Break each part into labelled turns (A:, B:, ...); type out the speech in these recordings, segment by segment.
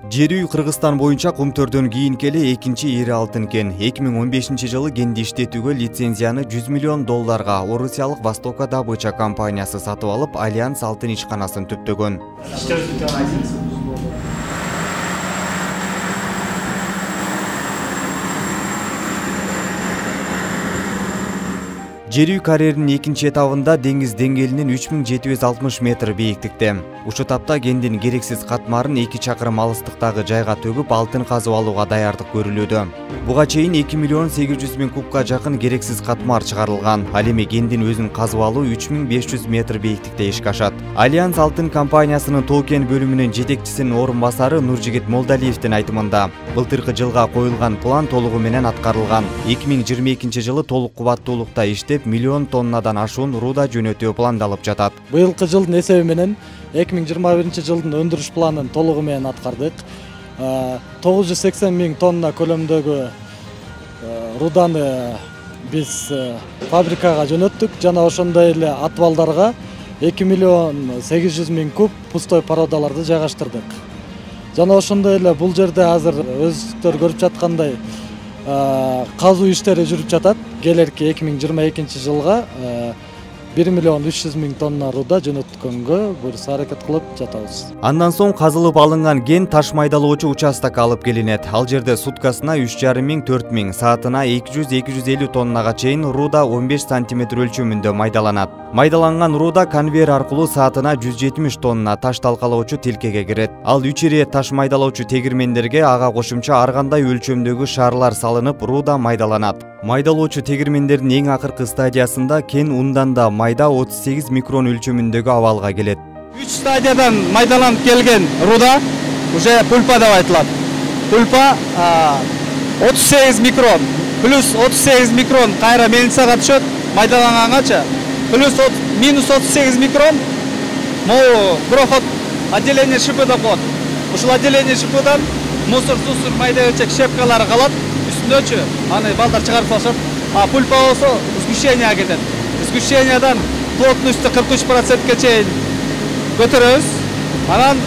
A: Жер үй Кыргызстан боюнча Кумтөрдөн кийинки эле экинчи ири алтын кен. 2015-жылы кенди иштетүүгө лицензияны $100 миллион орусиялык Востока добыча компаниясы сатып алып, Альянс алтын ишканасын түптөгөн. Жер үй карьеринин экинчи этабында деңиз деңгээлинен 3760 метр бийиктикте. Ушул тапта кендин керексиз катмарын 2 чакырым алыстыктагы жайга төгүп, алтын казып алууга даярдык көрүлүүдө. Буга чейин 2.800.000 кубка жакын керексиз катмар чыгарылган. Ал эми кендин өзүн казып алуу 3500 метр бийиктикте ишке ашат. Альянс алтын компаниясынын Тоо кен бөлүмүнүн жетекчисинин орун басары Нуржигит Молдалиевдин айтымында, былтыркы жылга коюлган план толугу менен аткарылган. 2022-жылы толук кубаттуулукта иштеп, миллион тоннадан ашуун руда жөнөтүү пландалып жатат.
B: Быйылкы жылдын эсеби менен 2021-жылдын өндүрүш планын толугу менен аткардык. 980 000 тонна көлөмдөгү руданы биз фабрикага жөнөттүк жана ошондой эле атбалдарга 2.800.000 куб пустой породаларды жайгаштырдык. Жана ошондой эле бул жерде азыр өзүңүздөр көрүп жаткандай казуу иштери жүрүп жатат. Келерки 2022 жылга 1.300.000 тонна руда жөнөткөнгө буюрса аракет кылып жатабыз.
A: Андан соң казылып алынган кен таш майдалоочу участокко алып келинет. Ал жерде суткасына 3.500–4.000, саатына 200–250 тоннага чейин руда 15 сантиметр өлчөмүндө майдаланат. Майдаланган руда конвейер аркылуу саатына 170 тонна таш талкалоочу тилкеге кирет. Ал 3 ири таш майдалоочу тегирмендерге ага кошумча ар кандай өлчөмдөгү шарлар салынып, руда майдаланат. Майдалоочу тегирмендердин эң акыркы стадиясында кен ундан да майда 38 микрон өлчөмүндөгү абалга келет.
C: 3 стадиядан майдаланып келген руда уже пульпа деп айтылат. Пульпа 38 микрон плюс 38 микрон кайра мельницага түшөт майдаланганганча, плюс минус 38 микрон могу проход отделение ШИП деп коет. Ушул отделение ШИПдан мусор, сусур, майда өлчек шепкалары калат. Үстүндөчү аны балдар чыгарып салышат. А пульпа болсо сгущенияга кетет. Сгущениядан плотностью 43%ке чейин көтөрөбүз. Анан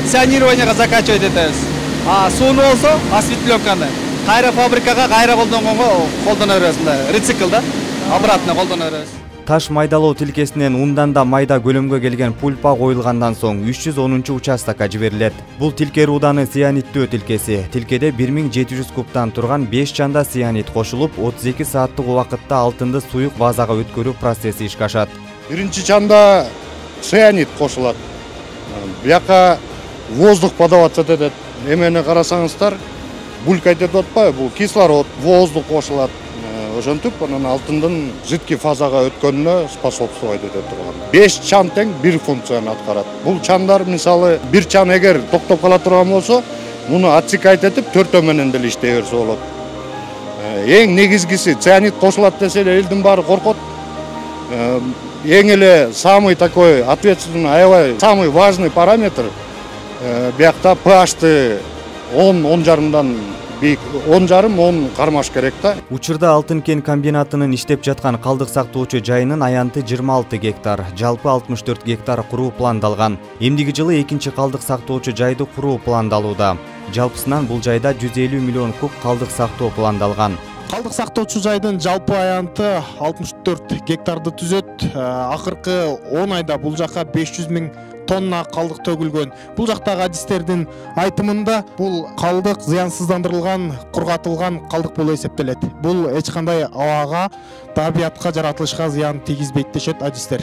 C: цианированияга закачивать этебиз. А сууну болсо осветленканы кайра фабрикага кайра колдоно беребиз. Рецикл да, обратно колдоно беребиз.
A: Таш майдалоо тилкесинен ундан да майда көлөмгө келген пульпа коюлгандан соң 310 участокко жиберилет. Бул тилке руданы цианиттөө тилкеси. Тилкеде 1700 кубтан турган 5 чанда цианид кошулуп, 32 сааттык убакытта алтынды суюк вазага өткөрүү процесси ишке ашат.
D: Биринчи чанда цианид кошулат. Бияка воздух подаваться этет. Эмени карасаңыздар, булькать этип атпайбы? Бул кислород, воздух кошулат. Ошентип анан алтындын жидкий фазага өткөнүнө способствовать этет турган. 5 чан тең бир функцияны аткарат. Бул чандар мисалы бир чан эгер токтоп кала турган болсо, муну отсекать этип төртөө менен деле иштей берсе болот. Эң негизгиси цианид кошулат десе эле элдин баары коркот. Эң эле самый такой ответственный, аябай самый важный параметр биякта pH-ты 10–10,5 бийик, 10,5–10 кармаш керек да.
A: Учурда алтын кен комбинатынын иштеп жаткан калдык сактоочу жайынын аянты 26 гектар, жалпы 64 гектар куруу пландалган. Эмдиги жылы экинчи калдык сактоочу жайды куруу пландалууда. Жалпысынан бул жайда 150 миллион куб калдык сактоо пландалган.
E: Калдык сактоочу жайдын жалпы аянты 64 гектарды түзөт. Акыркы 10 айда бул жака 500 000 тонна калдык төгүлгөн. Бул жактагы адистердин айтымында бул калдык зыянсыздандырылган, кургатылган калдык болуп эсептелет. Бул эч кандай абага, табиятка, жаратылышка зыян тийгизбейт дешет адистер.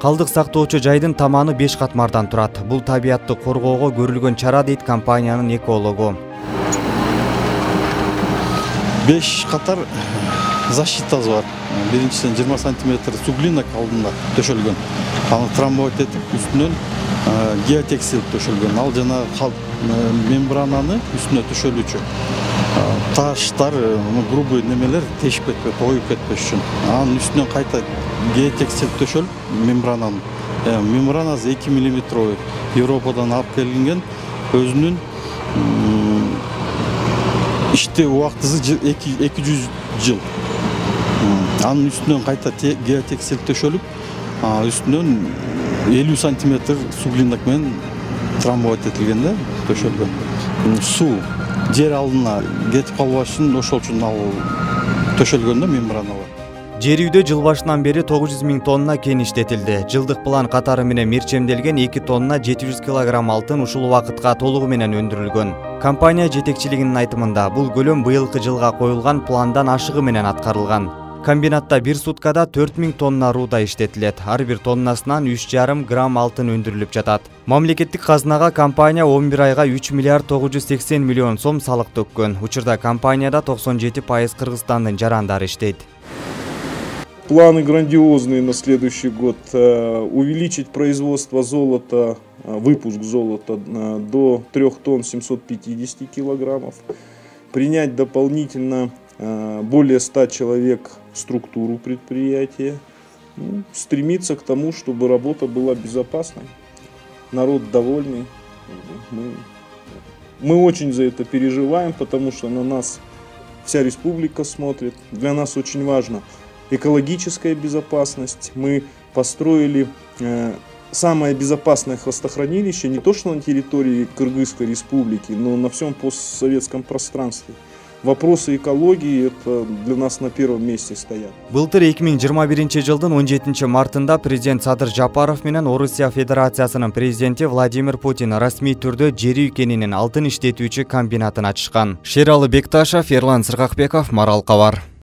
A: Калдык сактоочу жайдын таманы 5 катмардан турат. Бул табиятты коргоого көрүлгөн чара дейт компаниянын экологу.
F: 5 катар защитасы бар. Биринчисинен 20 сантиметр суглинок алдында төшөлгөн. Аны трамбовать этип, үстүнөн геотексил төшөлгөн. Ал жана мембрананы үстүнө төшөлүүчү. Таштар, грубый немелер тешип кетпей, оюп кетпеш үчүн. Анын үстүнөн кайта геотексил төшөлүп, мембрананы. Мембранасы 2 мм Европадан алып келинген, өзүнүн иштөө убактысы 200 жыл. Анын үстүнөн кайта геотексил төшөлүп, үстүнөн 50 сантиметр суглинок менен трамбовать этилген да, төшөлгөн. Суу жер алдына кетип калбаш үчүн ошол үчүн ал төшөлгөн да, мембраналар.
A: Жер үйдө жыл башынан бери 900 000 тонна кен иштетилди. Жылдык план катары менен мирчемделген 2 тонна 700 килограмм алтын ушул убакытка толугу менен өндүрүлгөн. Компания жетекчилигинин айтымында бул көлөм быйылкы жылга коюлган пландан ашыгы менен аткарылган. Комбинатта бир суткада 4000 тонна руда иштетилет. Ар бир тоннасынан 3,5 грамм алтын өндүрүлүп жатат. Мамлекеттик казынага компания 11 айга 3 миллиард 980 миллион сом салык төккөн. Учурда компанияда 97% Кыргызстандын жарандары иштейт.
G: Планы грандиозные на следующий год. Увеличить производство золота, выпуск золота до 3 тонн 750 килограммов. Принять дополнительно более 100 человек в структуру предприятия. Стремиться к тому, чтобы работа была безопасной. Народ довольный. Мы очень за это переживаем, потому что на нас вся республика смотрит. Для нас очень важно экологическая безопасность. Мы построили самое безопасное хвостохранилище не то что на территории Кыргызской республики, но на всем постсоветском пространстве. Вопросы экологии это для нас на первом месте стоят.
A: Былтыр 2021 жылдын 17 мартында президент Садыр Жапаров менен Орусия Федерациясынын президенти Владимир Путин расмий түрдө жер үй кенинин алтын иштетүүчү комбинатын ачышкан. Шералы Бекташев, Ерлан Сыргакбеков, Марал Кабар.